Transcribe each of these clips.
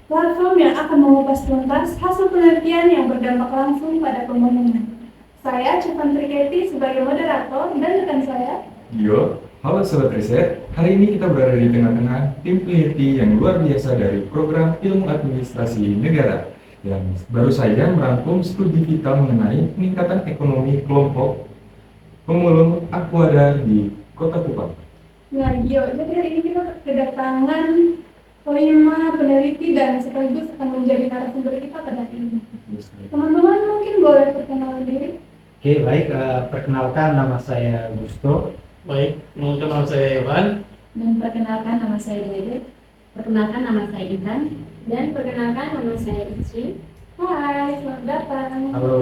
platform yang akan mengupas tuntas hasil penelitian yang berdampak langsung pada pembangunan. Saya Cuman Triketi sebagai moderator dan rekan saya. Yo, halo Sobat Riset. Hari ini kita berada di tengah-tengah tim peneliti yang luar biasa dari program Ilmu Administrasi Negara yang baru saja merangkum studi vital mengenai peningkatan ekonomi kelompok pemulung Aquada di Kota Kupang. Nah, jadi hari ini kita kedatangan 5 peneliti dan sekaligus akan menjadi narasumber kita pada hari ini. Teman-teman mungkin boleh perkenalan diri. Oke, baik. Perkenalkan, nama saya Gusto. Baik, nama saya Evan. Dan perkenalkan nama saya Dede. Perkenalkan nama saya Intan. Dan perkenalkan nama saya Ici. Hai, selamat datang. Halo.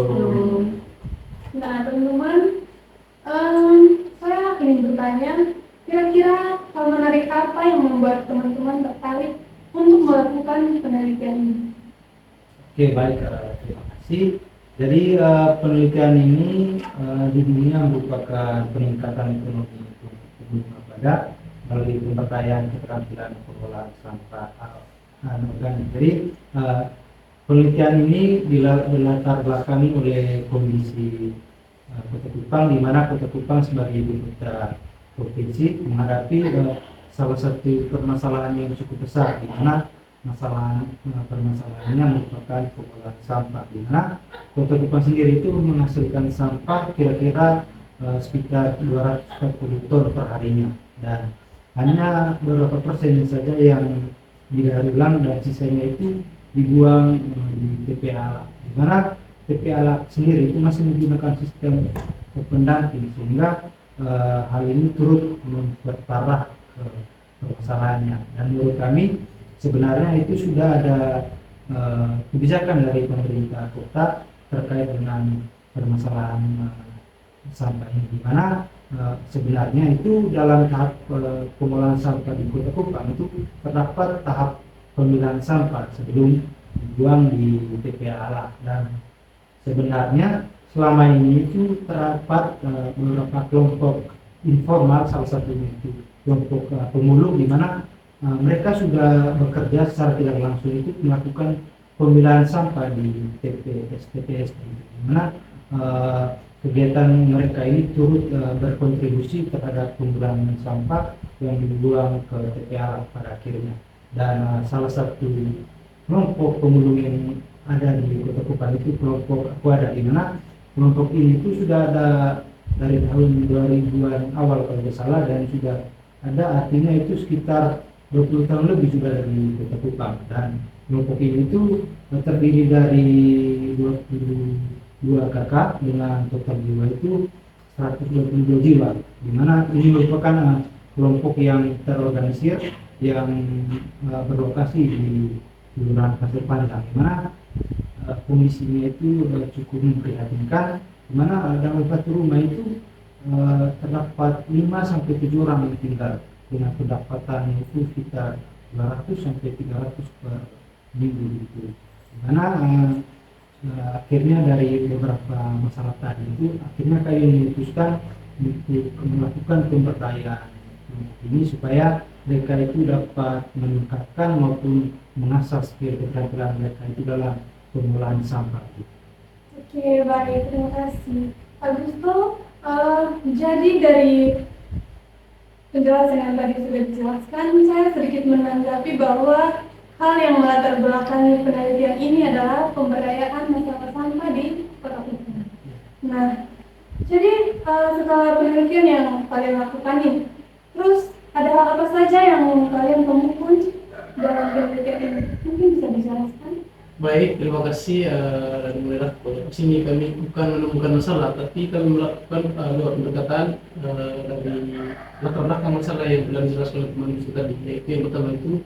Nah, teman-teman, saya ingin bertanya, kira-kira hal menarik apa yang membuat teman-teman tertarik untuk melakukan penelitian ini? Oke, baik. Terima kasih. Jadi penelitian ini di dunia merupakan peningkatan ekonomi untuk pada melalui pemberdayaan keterampilan pengelolaan sampah organik. Jadi penelitian ini dilatar belakangi oleh kondisi Kota Kupang, di mana Kota Kupang sebagai ibu kota provinsi menghadapi salah satu permasalahan yang cukup besar, di mana permasalahannya merupakan pengolahan sampah, di mana Kota Kupang sendiri itu menghasilkan sampah kira-kira sekitar 240 ton per harinya, dan hanya beberapa persen saja yang didaur ulang dan sisanya itu dibuang di TPA, di mana TPA sendiri itu masih menggunakan sistem pendamping, sehingga hal ini turut memperparah permasalahannya. Dan menurut kami sebenarnya itu sudah ada kebijakan dari pemerintah kota terkait dengan permasalahan sampah ini, di mana sebenarnya itu dalam tahap pengolahan sampah di Kota Kupang itu terdapat tahap pemilahan sampah sebelum dibuang di TPA, dan sebenarnya selama ini itu terdapat beberapa kelompok informal, salah satunya itu kelompok pemulung, di mana mereka sudah bekerja secara tidak langsung itu melakukan pemilahan sampah di TPS, di mana kegiatan mereka ini turut berkontribusi terhadap pengurangan sampah yang dibuang ke TPA pada akhirnya. Dan salah satu kelompok pemulung yang ada di Kota Kupang itu kelompok Aquada, di mana kelompok ini itu sudah ada dari tahun 2000-an awal kalau tidak salah, dan sudah ada, artinya itu sekitar 20 tahun lebih sudah di Kota Kupang. Dan kelompok ini itu terdiri dari 22 kakak dengan total jiwa itu 122 jiwa, di mana ini merupakan kelompok yang terorganisir yang berlokasi di Kelurahan Pasir Panjang, di mana kondisinya itu cukup memprihatinkan, di mana dalam satu rumah itu terdapat 5-7 orang yang tinggal dengan pendapatan itu sekitar 200 sampai 300 per minggu gitu. Di mana akhirnya dari beberapa masalah tadi itu akhirnya kami memutuskan untuk melakukan pemberdayaan ini supaya mereka itu dapat meningkatkan maupun mengasah skill keterampilan mereka itu dalam pengolahan sampah. Oke, baik, terima kasih. Habis itu, jadi dari penjelasan yang tadi sudah dijelaskan, saya sedikit menanggapi bahwa hal yang melatar belakangi penelitian ini adalah pemberdayaan masalah sampah di Kota Kupang. Nah, jadi setelah penelitian yang kalian lakukan ini, terus ada hal apa saja yang kalian temukan dalam penelitian ini? Mungkin bisa dijelaskan? Baik, terima kasih dari moderator. Di sini kami bukan menemukan masalah, tapi kami melakukan dua pendekatan dari latar belakang masalah yang telah dijelaskan oleh teman kita tadi. Yaitu yang pertama itu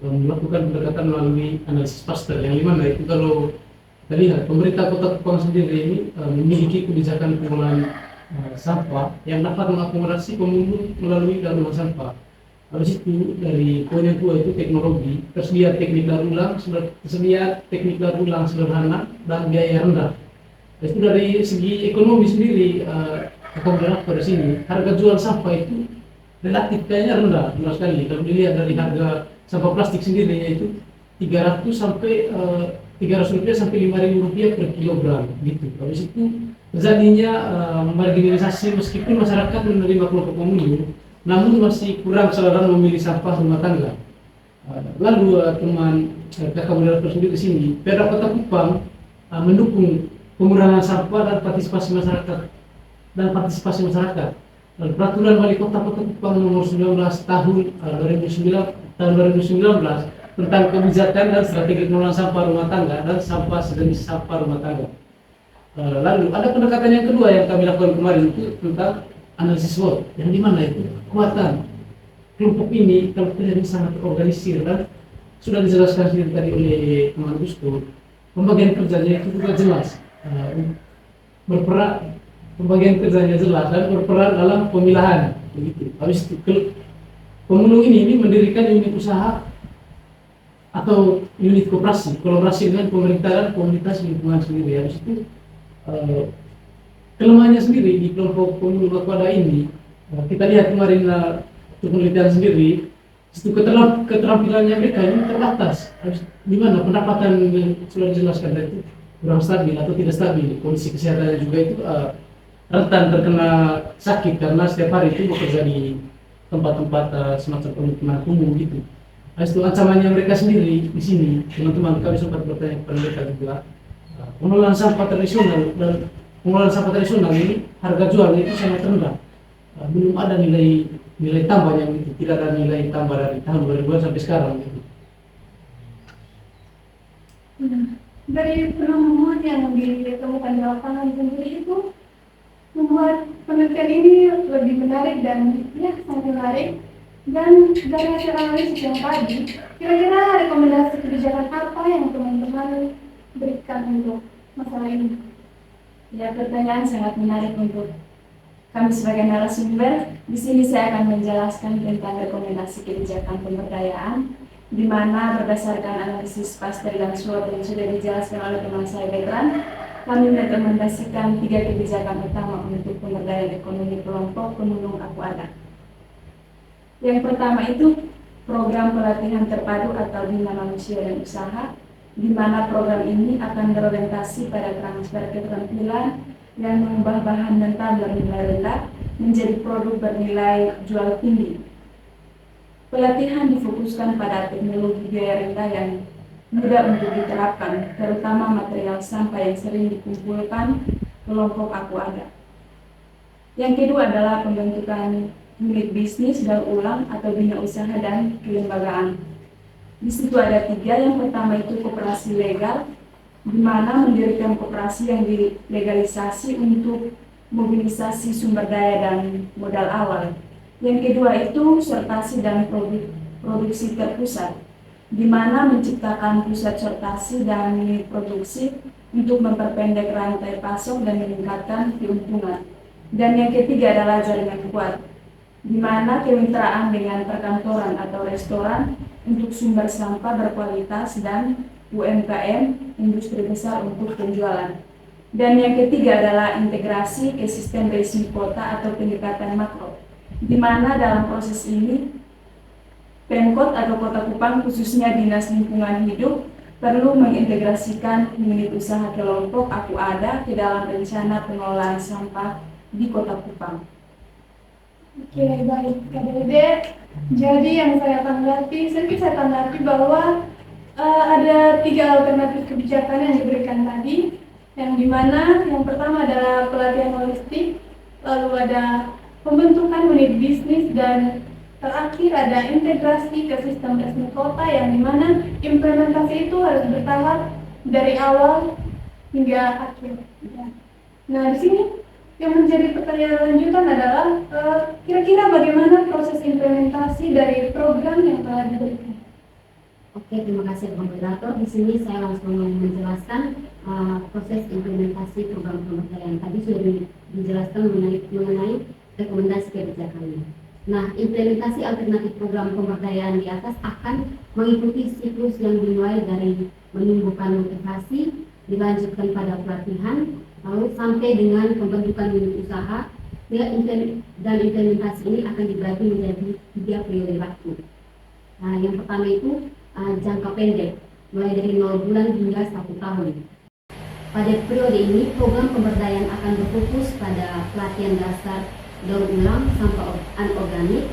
melakukan pendekatan melalui analisis pastel, yang dimana itu kalau kita lihat pemerintah Kota Kupang sendiri ini memiliki kebijakan pengolahan sampah yang dapat mengakomodasi pemulung melalui daur ulang sampah. Habis itu dari poin yang kedua itu teknologi, tersedia teknik daur ulang sederhana dan biaya rendah. Itu dari segi ekonomi sendiri, kemudian pada sini harga jual sampah itu relatif kayaknya rendah sekali. Kalau dilihat dari harga sampah plastik sendiri, yaitu 300 sampai 300 rupiah sampai 5.000 rupiah per kilogram gitu. Habis itu terjadinya marginalisasi meskipun masyarakat menerima kelompok pemulung, namun masih kurang kesadaran memilih sampah rumah tangga. Lalu teman kakak moderator sendiri di sini, Pemda Kota Kupang mendukung pengurangan sampah dan partisipasi masyarakat. Peraturan Wali Kota Kota Kupang nomor 19 tahun 2019 tentang kebijakan dan strategi pengelolaan sampah rumah tangga dan sampah sejenis sampah rumah tangga. Lalu ada pendekatan yang kedua yang kami lakukan kemarin itu tentang analisis SWOT, yang dimana itu kekuatan kelompok ini kalau terjadi sangat terorganisir dan sudah dijelaskan sendiri tadi oleh teman Gusto, pembagian kerjanya itu juga jelas, berperan pembagian kerjanya jelas dan berperan dalam pemilahan begitu. Habis itu pemulung ini mendirikan unit usaha atau unit koperasi, kolaborasi dengan pemerintah dan komunitas lingkungan sendiri. Habis itu kelemahannya sendiri di kelompok pemulung Aquada ini, kita lihat kemarin penelitian sendiri, itu keterampilannya mereka ini terbatas. Di mana pendapatan yang sudah dijelaskan tadi itu kurang stabil atau tidak stabil, kondisi kesehatannya juga itu rentan terkena sakit karena setiap hari itu bekerja di tempat-tempat semacam pemukiman kumuh gitu. Itu ancamannya mereka sendiri di sini, teman-teman kami sempat bertanya kepada mereka juga. Pengelolaan sampah tradisional ini harga jualnya itu sangat rendah. Belum ada nilai tambah yang itu, tidak ada nilai tambah dari tahun 2000 sampai sekarang gitu. Dari penemuan yang ditemukan di lapangan sendiri itu membuat penelitian ini lebih menarik dan ya sangat menarik. Dan dari hasil analisis yang tadi, kira-kira rekomendasi kebijakan apa yang teman-teman berikan untuk masalah ini? Ya, pertanyaan sangat menarik untuk kami sebagai narasumber. Di sini saya akan menjelaskan tentang rekomendasi kebijakan pemberdayaan, di mana berdasarkan analisis pastel dan SWOT yang sudah dijelaskan oleh teman saya Betran, kami merekomendasikan 3 kebijakan utama untuk pemberdayaan ekonomi kelompok pemulung Aquada. Yang pertama itu program pelatihan terpadu atau Bina Manusia dan Usaha, di mana program ini akan berorientasi pada transfer keterampilan yang mengubah bahan mentah bernilai rendah menjadi produk bernilai jual tinggi. Pelatihan difokuskan pada teknologi biaya rendah yang mudah untuk diterapkan, terutama material sampah yang sering dikumpulkan kelompok Aquada. Yang kedua adalah pembentukan unit bisnis daur ulang atau bina usaha dan kelembagaan. Di situ ada 3. Yang pertama itu koperasi legal, di mana mendirikan koperasi yang dilegalisasi untuk mobilisasi sumber daya dan modal awal. Yang kedua itu sortasi dan produksi terpusat, di mana menciptakan pusat sortasi dan unit produksi untuk memperpendek rantai pasok dan meningkatkan keuntungan. Dan yang ketiga adalah jaringan kuat, di mana kemitraan dengan perkantoran atau restoran untuk sumber sampah berkualitas dan UMKM industri besar untuk penjualan. Dan yang ketiga adalah integrasi ke sistem racing kota atau pendekatan makro, di mana dalam proses ini Pemkot atau Kota Kupang khususnya Dinas Lingkungan Hidup perlu mengintegrasikan unit usaha kelompok Aquada ke dalam rencana pengelolaan sampah di Kota Kupang. Oke, baik Kak Dede. Jadi yang saya tanggapi bahwa ada 3 alternatif kebijakan yang diberikan tadi, yang dimana yang pertama adalah pelatihan holistik, lalu ada pembentukan unit bisnis, dan terakhir ada integrasi ke sistem resmi kota, yang dimana implementasi itu harus bertahap dari awal hingga akhir. Nah, di sini yang menjadi pertanyaan lanjutan adalah kira-kira bagaimana proses implementasi dari program yang telah diberikan? Oke, terima kasih moderator. Di sini saya langsung menjelaskan proses implementasi program pemberdayaan. Tadi sudah dijelaskan mengenai rekomendasi kebijakannya. Nah, implementasi alternatif program pemberdayaan di atas akan mengikuti siklus yang dimulai dari menumbuhkan motivasi, dilanjutkan pada pelatihan, lalu sampai dengan pembentukan unit usaha, dan implementasi ini akan dibagi menjadi 3 periode waktu. Nah, yang pertama itu jangka pendek. mulai dari 0 bulan hingga 1 tahun. Pada periode ini, program pemberdayaan akan berfokus pada pelatihan dasar daur ulang sampah anorganik,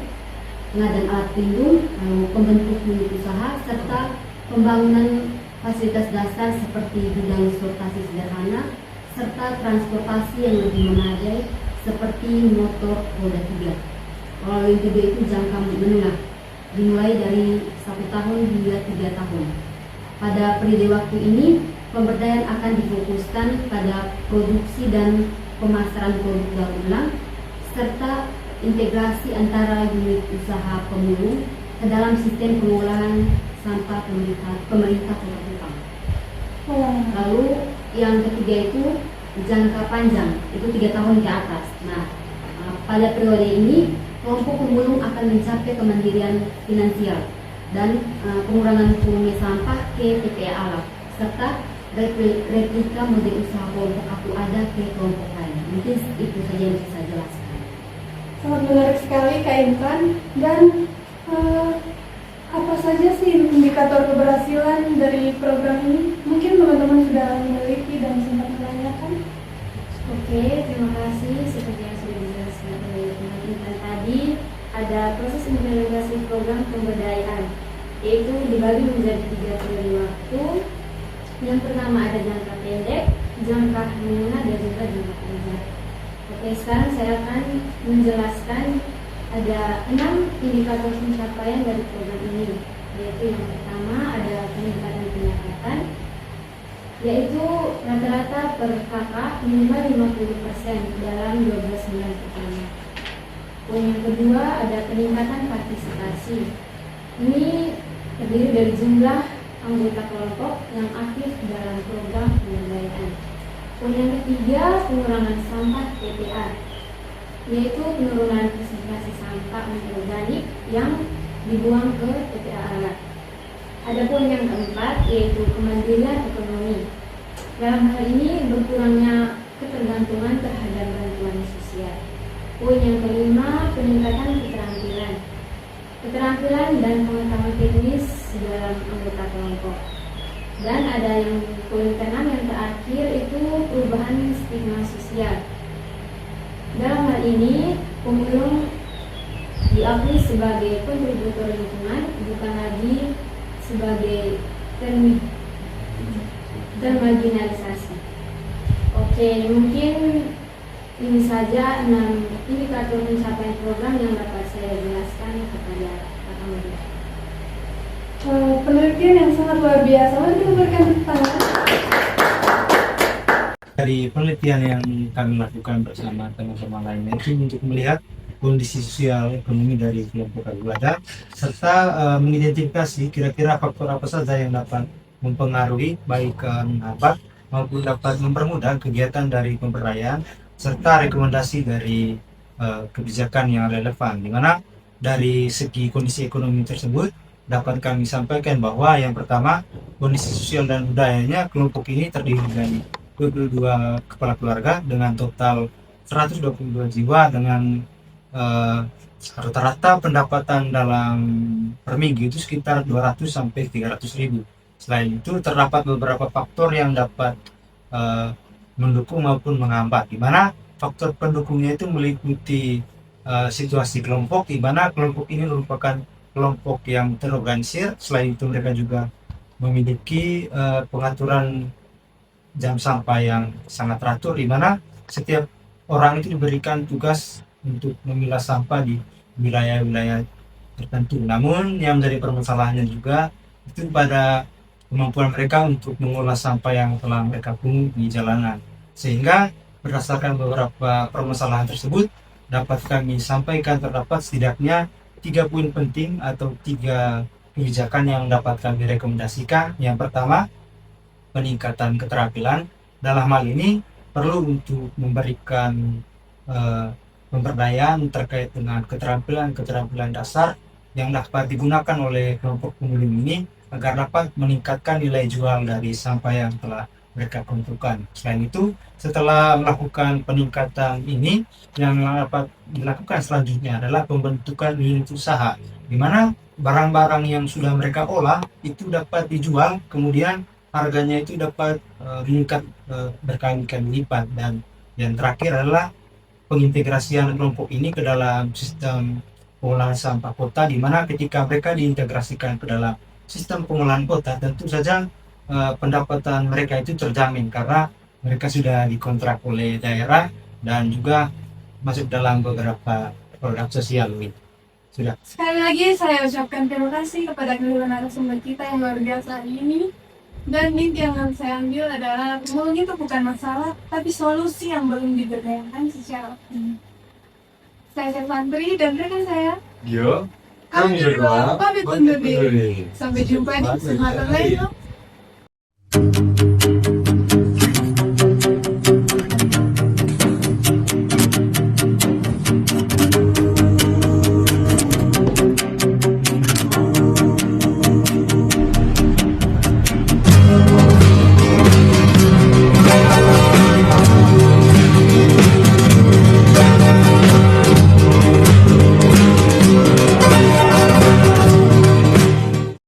pengadaan alat pelindung, pembentuk unit usaha, serta pembangunan fasilitas dasar seperti bidang sortasi sederhana, serta transportasi yang lebih memadai seperti motor roda 3. Kalau yang 3 itu jangka menengah, dimulai dari 1 tahun hingga 3 tahun. Pada periode waktu ini, pemberdayaan akan difokuskan pada produksi dan pemasaran produk daur ulang, serta integrasi antara unit usaha pemulung ke dalam sistem pengolahan sampah pemerintah Kota Kupang. Lalu yang ketiga itu jangka panjang, itu 3 tahun ke atas. Nah, pada periode ini kelompok pemulung akan mencapai kemandirian finansial dan pengurangan volume sampah ke TPA alat, serta replika model usaha kelompok aku ada ke kelompok lain. Mungkin itu saja yang bisa saya jelaskan. Sangat menarik sekali Kak Intan. Dan apa saja sih indikator keberhasilan dari program ini? Mungkin teman-teman sudah memiliki dan sempat menanyakan. Oke, terima kasih. Seperti yang sudah dijelaskan oleh teman Intan tadi, ada proses implementasi program pemberdayaan, yaitu dibagi menjadi 3 periode waktu. Yang pertama ada jangka pendek, jangka menengah, dan juga jangka panjang. Oke, sekarang saya akan menjelaskan ada 6 indikator pencapaian dari program ini, yaitu yang pertama ada peningkatan pendapatan, yaitu rata-rata per kakak minimal 50% dalam 12 bulan pertama. Poin yang kedua ada peningkatan partisipasi. Ini terdiri dari jumlah anggota kelompok yang aktif dalam program pemberdayaan. Poin yang ketiga pengurangan sampah TPA, yaitu penurunan presentasi sampah anorganik yang dibuang ke TPA alat. Ada poin yang keempat yaitu kemandirian ekonomi. Dalam hal ini berkurangnya ketergantungan terhadap bantuan sosial. Poin yang kelima peningkatan keterampilan dan pengetahuan teknis dalam anggota kelompok. Dan ada yang poin keenam yang terakhir itu perubahan stigma sosial. Dalam hal ini pemulung diakui sebagai kontributor lingkungan, bukan lagi sebagai termarginalisasi. Oke, mungkin ini saja 6 indikator pencapaian program yang dapat saya jelaskan kepada Kakak Muda. Penelitian yang sangat luar biasa. Mari kita berikan tepuk tangan. Dari penelitian yang kami lakukan bersama teman-teman lainnya itu untuk melihat kondisi sosial ekonomi dari kelompok Aguada, serta mengidentifikasi kira-kira faktor apa saja yang dapat mempengaruhi baik menghambat maupun dapat mempermudah kegiatan dari pemberdayaan, serta rekomendasi dari kebijakan yang relevan, di mana dari segi kondisi ekonomi tersebut dapat kami sampaikan bahwa yang pertama, kondisi sosial dan budayanya kelompok ini terdiri dari 22 kepala keluarga dengan total 122 jiwa dengan rata-rata pendapatan dalam per minggu itu sekitar 200 sampai 300 ribu. Selain itu terdapat beberapa faktor yang dapat mendukung maupun menghambat, di mana faktor pendukungnya itu meliputi situasi kelompok, di mana kelompok ini merupakan kelompok yang terorganisir. Selain itu mereka juga memiliki pengaturan jam sampah yang sangat teratur, di mana setiap orang itu diberikan tugas untuk memilah sampah di wilayah-wilayah tertentu. Namun yang menjadi permasalahannya juga itu pada kemampuan mereka untuk mengolah sampah yang telah mereka pungut di jalanan. Sehingga berdasarkan beberapa permasalahan tersebut dapat kami sampaikan terdapat setidaknya 3 poin penting atau 3 kebijakan yang dapat kami rekomendasikan. Yang pertama, peningkatan keterampilan. Dalam hal ini perlu untuk memberikan pemberdayaan terkait dengan keterampilan dasar yang dapat digunakan oleh kelompok pemulung ini agar dapat meningkatkan nilai jual dari sampah yang telah mereka peruntukkan. Selain itu, setelah melakukan peningkatan ini, yang dapat dilakukan selanjutnya adalah pembentukan unit usaha, di mana barang-barang yang sudah mereka olah itu dapat dijual, kemudian harganya itu dapat meningkat berkali-kali lipat. Dan yang terakhir adalah pengintegrasian kelompok ini ke dalam sistem pengolahan sampah kota, di mana ketika mereka diintegrasikan ke dalam sistem pengolahan kota, tentu saja pendapatan mereka itu terjamin karena mereka sudah dikontrak oleh daerah dan juga masuk dalam beberapa program sosial ini. Sudah. Sekali lagi saya ucapkan terima kasih kepada kedua narasumber kita yang luar biasa hari ini. Dan inti yang harus saya ambil adalah pemulung itu bukan masalah, tapi solusi yang belum diberdayakan secara optimal. Saya Sefantri dan rekan saya. Yo, Kami berdua pamit undur diri. Sampai jumpa di kesempatan lain.